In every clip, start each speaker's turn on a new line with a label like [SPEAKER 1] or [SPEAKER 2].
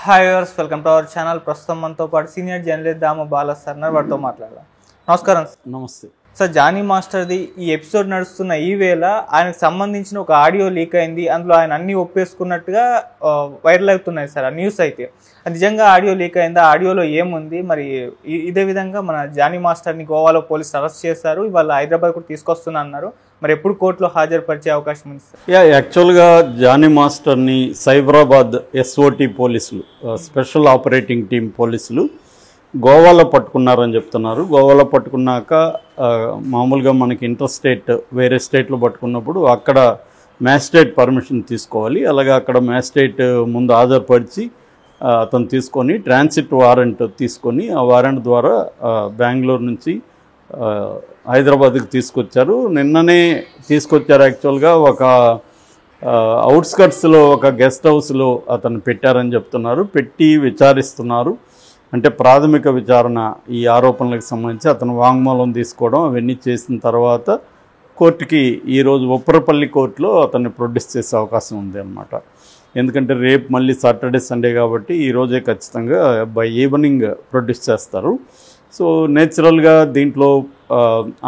[SPEAKER 1] Hi viewers, welcome to our channel. ప్రస్తుతం మనతో పాటు సీనియర్ జర్నలిస్ట్ దాము బాలా సార్ వారితో మాట్లాడదాం. నమస్కారం.
[SPEAKER 2] నమస్తే
[SPEAKER 1] సార్, జానీ మాస్టర్ది ఈ ఎపిసోడ్ నడుస్తున్న ఈ వేళ ఆయనకు సంబంధించిన ఒక ఆడియో లీక్ అయింది. అందులో ఆయన అన్ని ఒప్పేసుకున్నట్టుగా వైరల్ అవుతున్నాయి సార్ ఆ న్యూస్. అయితే నిజంగా ఆడియో లీక్ అయిందా? ఆడియోలో ఏముంది? మరి ఇదే విధంగా మన జానీ మాస్టర్ని గోవాలో పోలీసులు అరెస్ట్ చేశారు. ఇవాళ హైదరాబాద్ కూడా తీసుకొస్తున్నా అన్నారు. మరి ఎప్పుడు కోర్టులో హాజరుపరిచే అవకాశం ఉంది సార్?
[SPEAKER 2] యాక్చువల్గా జానీ మాస్టర్ని సైబరాబాద్ ఎస్ఓటి పోలీసులు, స్పెషల్ ఆపరేటింగ్ టీం పోలీసులు గోవాలో పట్టుకున్నారని చెప్తున్నారు. గోవాలో పట్టుకున్నాక మామూలుగా మనకి ఇంటర్ స్టేట్ వేరే స్టేట్లో పట్టుకున్నప్పుడు అక్కడ మ్యాజిస్ట్రేట్ పర్మిషన్ తీసుకోవాలి. అలాగే అక్కడ మ్యాజిస్ట్రేట్ ముందు హాజరుపరిచి అతను తీసుకొని ట్రాన్సిట్ వారెంట్ తీసుకొని ఆ వారెంట్ ద్వారా బెంగళూరు నుంచి హైదరాబాద్కి తీసుకొచ్చారు. నిన్ననే తీసుకొచ్చారు. యాక్చువల్గా ఒక అవుట్స్కట్స్లో ఒక గెస్ట్ హౌస్లో అతను పెట్టారని చెప్తున్నారు. పెట్టి విచారిస్తున్నారు. అంటే ప్రాథమిక విచారణ ఈ ఆరోపణలకు సంబంధించి అతను వాంగ్మూలం తీసుకోవడం అవన్నీ చేసిన తర్వాత కోర్టుకి ఈరోజు ఉప్పరపల్లి కోర్టులో అతన్ని ప్రొడ్యూస్ చేసే అవకాశం ఉంది అన్నమాట. ఎందుకంటే రేపు మళ్ళీ సాటర్డే సండే కాబట్టి ఈరోజే ఖచ్చితంగా బై ఈవినింగ్ ప్రొడ్యూస్ చేస్తారు. సో నేచురల్గా దీంట్లో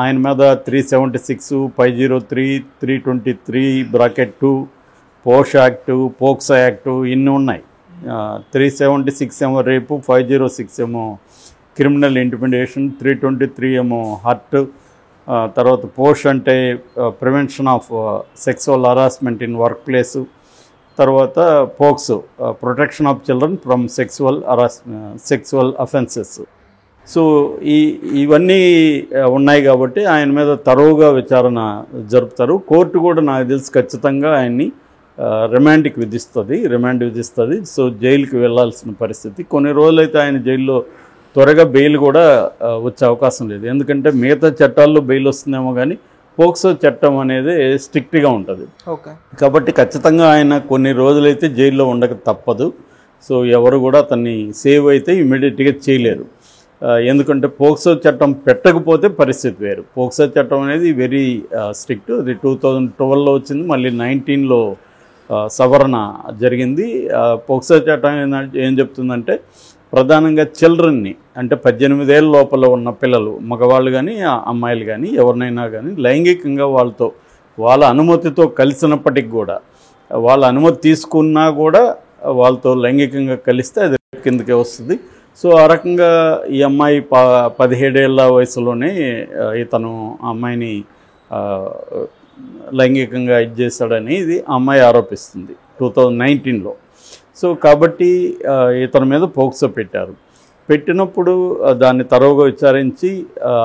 [SPEAKER 2] ఆయన మీద 376, 503, 323, బ్రాకెట్ 2, పోష్ యాక్టు, పోక్సో యాక్టు ఇన్ని ఉన్నాయి. 376 ఏమో రేపు, 506 ఏమో క్రిమినల్ ఇంటిమిడేషన్, 323 ఏమో హర్ట్, తర్వాత పోష్ అంటే prevention of sexual harassment in work place, తర్వాత POCSO protection of children from sexual offences. So ఇవన్నీ ఉన్నాయి కాబట్టి ఆయన మీద తరోగా విచారణ జరుపుతారు. కోర్టు కూడా నాకు తెలిసి ఖచ్చితంగా ఆయన్ని రిమాండ్ విధిస్తుంది. సో జైలుకి వెళ్లాల్సిన పరిస్థితి. కొన్ని రోజులైతే ఆయన జైల్లో త్వరగా బెయిల్ కూడా వచ్చే అవకాశం లేదు. ఎందుకంటే మిగతా చట్టాల్లో బెయిల్ వస్తుందేమో కానీ పోక్సో చట్టం అనేది స్ట్రిక్ట్గా ఉంటుంది. కాబట్టి ఖచ్చితంగా ఆయన కొన్ని రోజులైతే జైల్లో ఉండక తప్పదు. సో ఎవరు కూడా అతన్ని సేవ్ అయితే ఇమీడియట్గా చేయలేరు. ఎందుకంటే పోక్సో చట్టం పెట్టకపోతే పరిస్థితి వేరు. పోక్సో చట్టం అనేది వెరీ స్ట్రిక్ట్. అది 2012లో వచ్చింది, మళ్ళీ 2019లో సవరణ జరిగింది. పోక్సో చట్టం ఏం చెప్తుందంటే ప్రధానంగా చిల్డ్రన్ని, అంటే 18 ఏళ్ళ లోపల ఉన్న పిల్లలు, మగవాళ్ళు కానీ అమ్మాయిలు కానీ ఎవరినైనా కానీ లైంగికంగా వాళ్ళ అనుమతితో కలిసినప్పటికి కూడా, వాళ్ళ అనుమతి తీసుకున్నా కూడా వాళ్ళతో లైంగికంగా కలిస్తే అది కిందకే వస్తుంది. సో ఆ రకంగా ఈ అమ్మాయి 17 ఏళ్ల వయసులోనే ఇతను ఆ అమ్మాయిని లైంగికంగా చేశాడని ఇది అమ్మాయి ఆరోపిస్తుంది 2019లో. సో కాబట్టి ఇతని మీద పోక్సో పెట్టినప్పుడు దాన్ని తరోగా విచారించి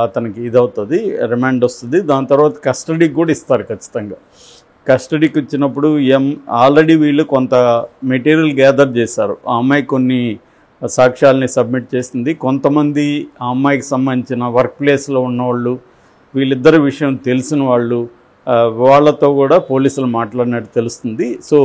[SPEAKER 2] అతనికి ఇదవుతుంది, రిమాండ్ వస్తుంది. దాని తర్వాత కస్టడీకి కూడా ఇస్తారు ఖచ్చితంగా. కస్టడీకి ఇచ్చినప్పుడు ఆల్రెడీ వీళ్ళు కొంత మెటీరియల్ గ్యాదర్ చేశారు. ఆ అమ్మాయి కొన్ని సాక్ష్యాలని సబ్మిట్ చేసింది. కొంతమంది ఆ అమ్మాయికి సంబంధించిన వర్క్ ప్లేస్లో ఉన్నవాళ్ళు, వీళ్ళిద్దరి విషయం తెలిసిన వాళ్ళు, వాళ్ళతో కూడా పోలీసులు మాట్లాడినట్టు తెలుస్తుంది. సో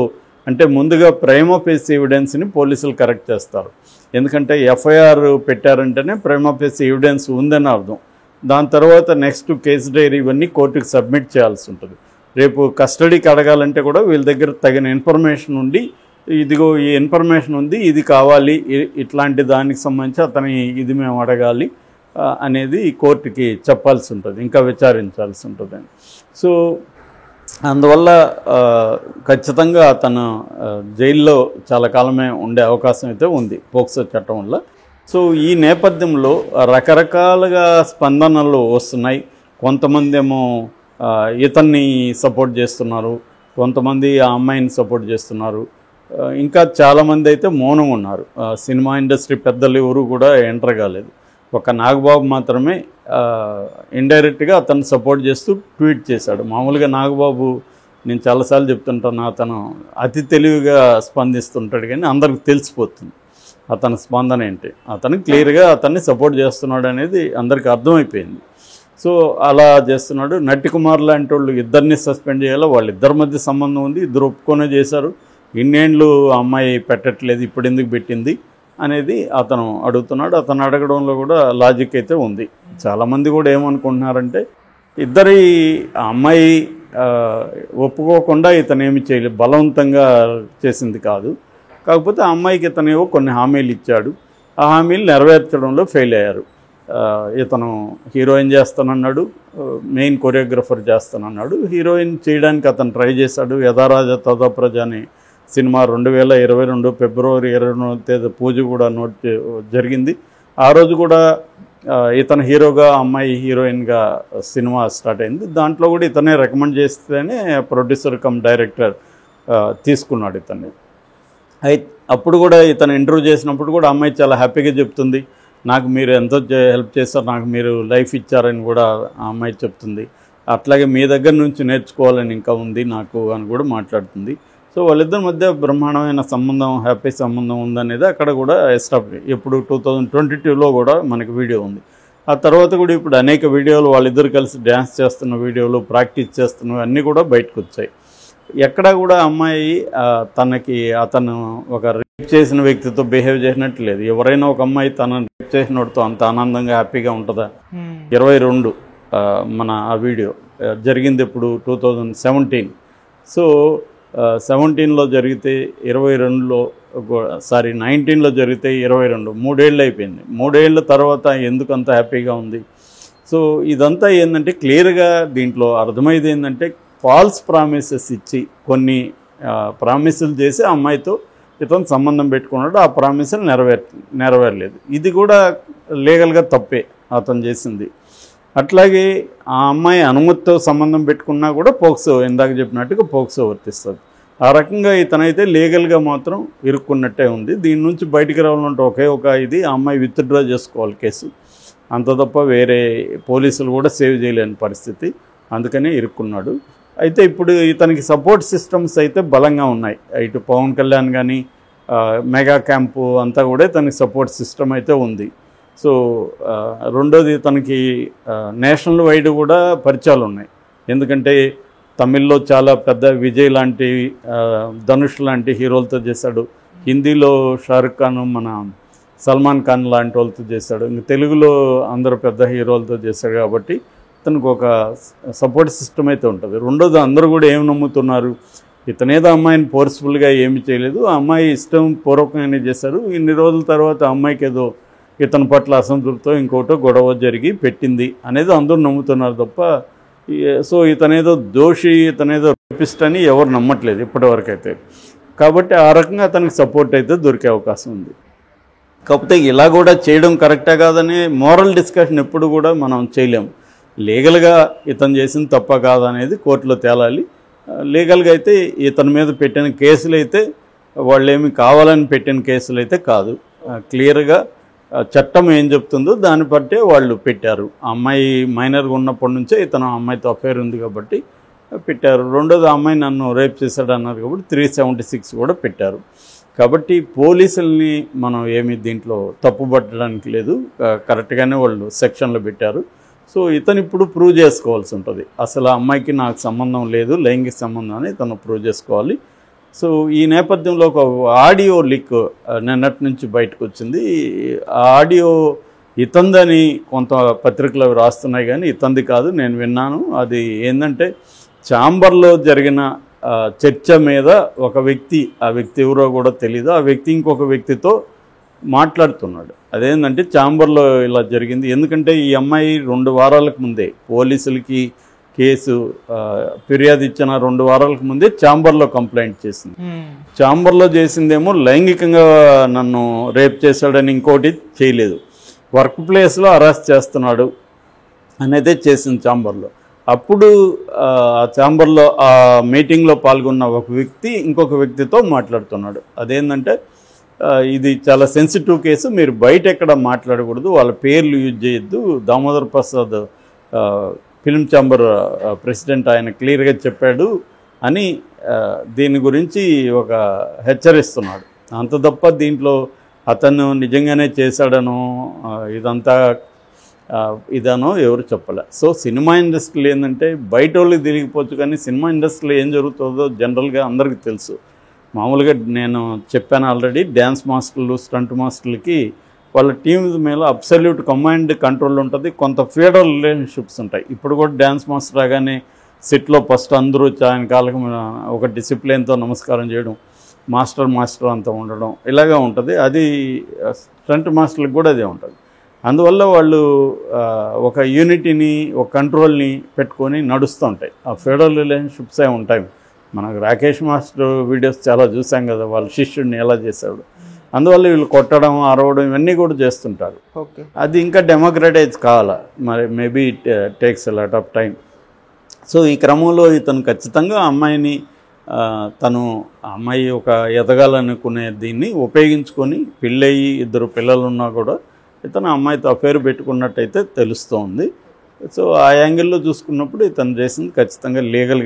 [SPEAKER 2] అంటే ముందుగా ప్రైమా ఫేసి ఎవిడెన్స్ని పోలీసులు కరెక్ట్ చేస్తారు. ఎందుకంటే ఎఫ్ఐఆర్ పెట్టారంటేనే ప్రైమా ఫేసి ఎవిడెన్స్ ఉందని అర్థం. దాని తర్వాత నెక్స్ట్ కేసు డైరీ ఇవన్నీ కోర్టుకు సబ్మిట్ చేయాల్సి ఉంటుంది. రేపు కస్టడీకి అడగాలంటే కూడా వీళ్ళ దగ్గర తగిన ఇన్ఫర్మేషన్ ఉండి, ఇదిగో ఈ ఇన్ఫర్మేషన్ ఉంది, ఇది కావాలి, ఇట్లాంటి దానికి సంబంధించి అతని ఇది మేము అడగాలి అనేది కోర్టుకి చెప్పాల్సి ఉంటుంది, ఇంకా విచారించాల్సి ఉంటుంది. సో అందువల్ల ఖచ్చితంగా అతను జైల్లో చాలా కాలమే ఉండే అవకాశం అయితే ఉంది పోక్సో చట్టం వల్ల. సో ఈ నేపథ్యంలో రకరకాలుగా స్పందనలు వస్తున్నాయి. కొంతమంది ఏమో ఇతన్ని సపోర్ట్ చేస్తున్నారు, కొంతమంది ఆ అమ్మాయిని సపోర్ట్ చేస్తున్నారు, ఇంకా చాలామంది అయితే మౌనంగా ఉన్నారు. సినిమా ఇండస్ట్రీ పెద్దలు ఎవరు కూడా ఎంటర్ కాలేదు. ఒక నాగబాబు మాత్రమే ఇండైరెక్ట్గా అతను సపోర్ట్ చేస్తూ ట్వీట్ చేశాడు. మామూలుగా నాగబాబు నేను చాలాసార్లు చెప్తుంటాను, అతను అతి తెలివిగా స్పందిస్తుంటాడు కానీ అందరికి తెలిసిపోతుంది అతని స్పందన ఏంటి. అతను క్లియర్గా అతన్ని సపోర్ట్ చేస్తున్నాడు అనేది అందరికీ అర్థమైపోయింది. సో అలా చేస్తున్నాడు. నటి కుమార్ లాంటి వాళ్ళు ఇద్దరిని సస్పెండ్ చేయాలో, వాళ్ళిద్దరి మధ్య సంబంధం ఉంది, ఇద్దరు ఒప్పుకొనే చేశారు. ఇన్నేళ్ళు అమ్మాయి పెట్టట్లేదు, ఇప్పుడు ఎందుకు పెట్టింది అనేది అతను అడుగుతున్నాడు. అతను అడగడంలో కూడా లాజిక్ అయితే ఉంది. చాలామంది కూడా ఏమనుకుంటున్నారంటే ఇద్దరి అమ్మాయి ఒప్పుకోకుండా ఇతను ఏమి చేయలేదు, బలవంతంగా చేసింది కాదు, కాకపోతే ఆ అమ్మాయికి ఇతనేవో కొన్ని హామీలు ఇచ్చాడు, ఆ హామీలు నెరవేర్చడంలో ఫెయిల్ అయ్యారు. ఇతను హీరోయిన్ చేస్తానన్నాడు, మెయిన్ కొరియోగ్రఫర్ చేస్తానన్నాడు. హీరోయిన్ చేయడానికి అతను ట్రై చేశాడు. యథారాజ తథా ప్రజ అనే సినిమా 2022 ఫిబ్రవరి 22వ తేదీ పూజ కూడా జరిగింది. ఆ రోజు కూడా ఇతను హీరోగా, అమ్మాయి హీరోయిన్గా సినిమా స్టార్ట్ అయింది. దాంట్లో కూడా ఇతనే రికమెండ్ చేస్తేనే ప్రొడ్యూసర్ కమ్ డైరెక్టర్ తీసుకున్నాడు ఇతన్ని. అప్పుడు కూడా ఇతను ఇంటర్వ్యూ చేసినప్పుడు కూడా అమ్మాయి చాలా హ్యాపీగా చెప్తుంది, నాకు మీరు ఎంతో హెల్ప్ చేస్తారు, నాకు మీరు లైఫ్ ఇచ్చారని కూడా ఆ అమ్మాయి చెప్తుంది. అట్లాగే మీ దగ్గర నుంచి నేర్చుకోవాలని ఇంకా ఉంది నాకు అని కూడా మాట్లాడుతుంది. సో వాళ్ళిద్దరి మధ్య బ్రహ్మాండమైన సంబంధం, హ్యాపీ సంబంధం ఉందనేది అక్కడ కూడా ఎస్టాబ్లిష్. ఇప్పుడు 2022లో కూడా మనకి వీడియో ఉంది. ఆ తర్వాత కూడా ఇప్పుడు అనేక వీడియోలు వాళ్ళిద్దరు కలిసి డ్యాన్స్ చేస్తున్న వీడియోలు, ప్రాక్టీస్ చేస్తున్నవి అన్నీ కూడా బయటకు వచ్చాయి. ఎక్కడా కూడా అమ్మాయి అతను ఒక రేప్ చేసిన వ్యక్తితో బిహేవ్ చేసినట్టు లేదు. ఎవరైనా ఒక అమ్మాయి తనను రేప్ చేసినోడితో అంత ఆనందంగా హ్యాపీగా ఉంటుందా? 22 మన ఆ వీడియో జరిగింది ఇప్పుడు 2017. సో 17లో జరిగితే 22లో 19లో జరిగితే 22, 3 ఏళ్ళు అయిపోయింది. 3 ఏళ్ళ తర్వాత ఎందుకు అంత హ్యాపీగా ఉంది? సో ఇదంతా ఏంటంటే క్లియర్గా దీంట్లో అర్థమైంది ఏంటంటే ఫాల్స్ ప్రామిసెస్ ఇచ్చి కొన్ని ప్రామిసులు చేసి ఆ అమ్మాయితో ఇతను సంబంధం పెట్టుకున్నాడు. ఆ ప్రామిసులు నెరవేరలేదు. ఇది కూడా లీగల్గా తప్పే అతను చేసింది. అట్లాగే ఆ అమ్మాయి అనుమతితో సంబంధం పెట్టుకున్నా కూడా పోక్సో, ఇందాక చెప్పినట్టుగా పోక్సో వర్తిస్తుంది. ఆ రకంగా ఇతనైతే లీగల్గా మాత్రం ఇరుక్కున్నట్టే ఉంది. దీని నుంచి బయటికి రావాలంటే ఒకే ఒక ఇది, ఆ అమ్మాయి విత్డ్రా చేసుకోవాలి కేసు. అంత తప్ప వేరే పోలీసులు కూడా సేవ్ చేయలేని పరిస్థితి. అందుకనే ఇరుక్కున్నాడు. అయితే ఇప్పుడు ఇతనికి సపోర్ట్ సిస్టమ్స్ అయితే బలంగా ఉన్నాయి. ఇటు పవన్ కళ్యాణ్ కానీ మెగా క్యాంపు అంతా కూడా ఇతనికి సపోర్ట్ సిస్టమ్ అయితే ఉంది. సో రెండోది ఇతనికి నేషనల్ వైడ్ కూడా పరిచయాలు ఉన్నాయి. ఎందుకంటే తమిళ్లో చాలా పెద్ద విజయ్ లాంటి, ధనుష్ లాంటి హీరోలతో చేశాడు. హిందీలో షారుఖ్ ఖాన్, మన సల్మాన్ ఖాన్ లాంటి వాళ్ళతో చేశాడు. ఇంక తెలుగులో అందరూ పెద్ద హీరోలతో చేశాడు. కాబట్టి ఇతనికి ఒక సపోర్ట్ సిస్టమ్ అయితే ఉంటుంది. రెండోది అందరూ కూడా ఏం నమ్ముతున్నారు, ఇతనేదో అమ్మాయిని ఫోర్స్ఫుల్గా ఏమి చేయలేదు, ఆ అమ్మాయి ఇష్టం పూర్వకంగానే చేశారు. ఇన్ని రోజుల తర్వాత అమ్మాయికి ఏదో ఇతని పట్ల అసంతృప్తితో ఇంకోటో గొడవ జరిగి పెట్టింది అనేది అందరూ నమ్ముతున్నారు తప్ప, సో ఇతనేదో దోషి, ఇతనేదో రేపిస్ట్ అని ఎవరు నమ్మట్లేదు ఇప్పటివరకు అయితే. కాబట్టి ఆ రకంగా అతనికి సపోర్ట్ అయితే దొరికే అవకాశం ఉంది. కాకపోతే ఇలా కూడా చేయడం కరెక్టే కాదని మోరల్ డిస్కషన్ ఎప్పుడు కూడా మనం చేయలేము. లీగల్గా ఇతను చేసిన తప్ప కాదనేది కోర్టులో తేలాలి. లీగల్గా అయితే ఇతని మీద పెట్టిన కేసులు అయితే వాళ్ళు ఏమి కావాలని పెట్టిన కేసులు అయితే కాదు. క్లియర్గా చట్టం ఏం చెప్తుందో దాన్ని బట్టే వాళ్ళు పెట్టారు. ఆ అమ్మాయి మైనర్గా ఉన్నప్పటి నుంచే ఇతను అమ్మాయితో అఫైర్ ఉంది కాబట్టి పెట్టారు. రెండోది ఆ అమ్మాయి నన్ను రేప్ చేశాడు అన్నారు కాబట్టి 376 కూడా పెట్టారు. కాబట్టి పోలీసుల్ని మనం ఏమి దీంట్లో తప్పుపట్టడానికి లేదు, కరెక్ట్గానే వాళ్ళు సెక్షన్లో పెట్టారు. సో ఇతను ఇప్పుడు ప్రూవ్ చేసుకోవాల్సి ఉంటుంది, అసలు ఆ అమ్మాయికి నాకు సంబంధం లేదు, లైంగిక సంబంధం అని ఇతను ప్రూవ్ చేసుకోవాలి. సో ఈ నేపథ్యంలో ఒక ఆడియో లీక్ నిన్నటి నుంచి బయటకు వచ్చింది. ఆ ఆడియో ఇతందని కొంత పత్రికలు రాస్తున్నాయి కానీ ఇతంది కాదు, నేను విన్నాను. అది ఏంటంటే ఛాంబర్లో జరిగిన చర్చ మీద ఒక వ్యక్తి, ఆ వ్యక్తి ఎవరో కూడా తెలీదు, ఆ వ్యక్తి ఇంకొక వ్యక్తితో మాట్లాడుతున్నాడు. అదేంటంటే ఛాంబర్లో ఇలా జరిగింది. ఎందుకంటే ఈ అమ్మాయి 2 వారాలకు ముందే పోలీసులకి కేసు ఫిర్యాదు ఇచ్చిన 2 వారాలకు ముందే ఛాంబర్లో కంప్లైంట్ చేసింది. ఛాంబర్లో చేసిందేమో లైంగికంగా నన్ను రేప్ చేశాడని, ఇంకోటి చేయలేదు, వర్క్ ప్లేస్లో అరెస్ట్ చేస్తున్నాడు అనేది చేసింది ఛాంబర్లో. అప్పుడు ఆ ఛాంబర్లో ఆ మీటింగ్లో పాల్గొన్న ఒక వ్యక్తి ఇంకొక వ్యక్తితో మాట్లాడుతున్నాడు. అదేంటంటే ఇది చాలా సెన్సిటివ్ కేసు, మీరు బయట ఎక్కడ మాట్లాడకూడదు, వాళ్ళ పేర్లు యూజ్ చేయొద్దు, Damodar Prasad film chamber president ఆయన క్లియర్గా చెప్పాడు అని దీని గురించి ఒక హెచ్చరిస్తున్నాడు. అంత తప్ప దీంట్లో అతను నిజంగానే చేశాడనో ఇదనో ఎవరు చెప్పలే. సో సినిమా ఇండస్ట్రీలో ఏంటంటే బయట వాళ్ళకి తెలియకపోవచ్చు కానీ సినిమా ఇండస్ట్రీలో ఏం జరుగుతుందో జనరల్గా అందరికీ తెలుసు. మామూలుగా నేను చెప్పాను ఆల్రెడీ, డ్యాన్స్ మాస్టర్లు, స్టంట్ మాస్టర్లకి వాళ్ళ టీం మీద అబ్సల్యూట్ కమాండ్ కంట్రోల్ ఉంటుంది, కొంత ఫీడర్ రిలేషన్షిప్స్ ఉంటాయి. ఇప్పుడు కూడా డ్యాన్స్ మాస్టర్ రాగానే సెట్లో ఫస్ట్ అందరూ ఆయన కాళ్ళకు ఒక డిసిప్లిన్తో నమస్కారం చేయడం, మాస్టర్ అంతా ఉండడం ఇలాగా ఉంటుంది. అది స్టంట్ మాస్టర్లకు కూడా అదే ఉంటుంది. అందువల్ల వాళ్ళు ఒక యూనిటీని, ఒక కంట్రోల్ని పెట్టుకొని నడుస్తూ ఉంటాయి. ఆ ఫెడరల్ రిలేషన్షిప్సే ఉంటాయి. మనకు రాకేష్ మాస్టర్ వీడియోస్ చాలా చూసాం కదా, వాళ్ళ శిష్యుడిని ఎలా చేశాడు. అందువల్ల వీళ్ళు కొట్టడం, అరవడం ఇవన్నీ కూడా చేస్తుంటారు.
[SPEAKER 1] ఓకే,
[SPEAKER 2] అది ఇంకా డెమోక్రటైజ్ కావాలా, మరి maybe it takes a lot of time. So ఈ క్రమంలో ఇతను ఖచ్చితంగా అమ్మాయిని తను అమ్మాయి ఒక ఎదగాలనుకునే దీన్ని ఉపయోగించుకొని పెళ్ళయి 2 పిల్లలు ఉన్నా కూడా ఇతను అమ్మాయితో అఫేర్ పెట్టుకున్నట్టయితే తెలుస్తోంది. సో ఆ యాంగిల్లో చూసుకున్నప్పుడు ఇతను చేసింది ఖచ్చితంగా లీగల్గా